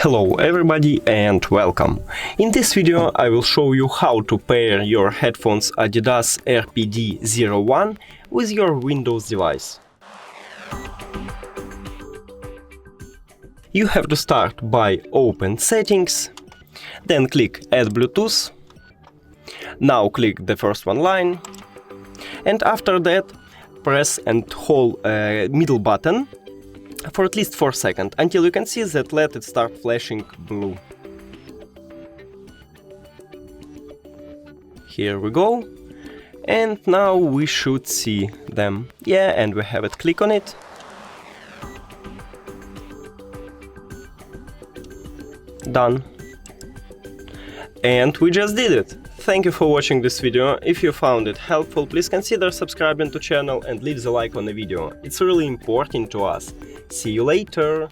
Hello everybody and welcome! In this video I will show you how to pair your headphones Adidas RPD 01 with your Windows device. You have to start by open Settings, then click Add Bluetooth. Now click the first one line, and after that press and hold middle button for at least 4 seconds, until you can see that LED start flashing blue. Here we go, and now we should see them. Yeah, and we have it. Click on it. Done. And we just did it. Thank you for watching this video. If you found it helpful, please consider subscribing to channel and leave the like on the video. It's really important to us. See you later!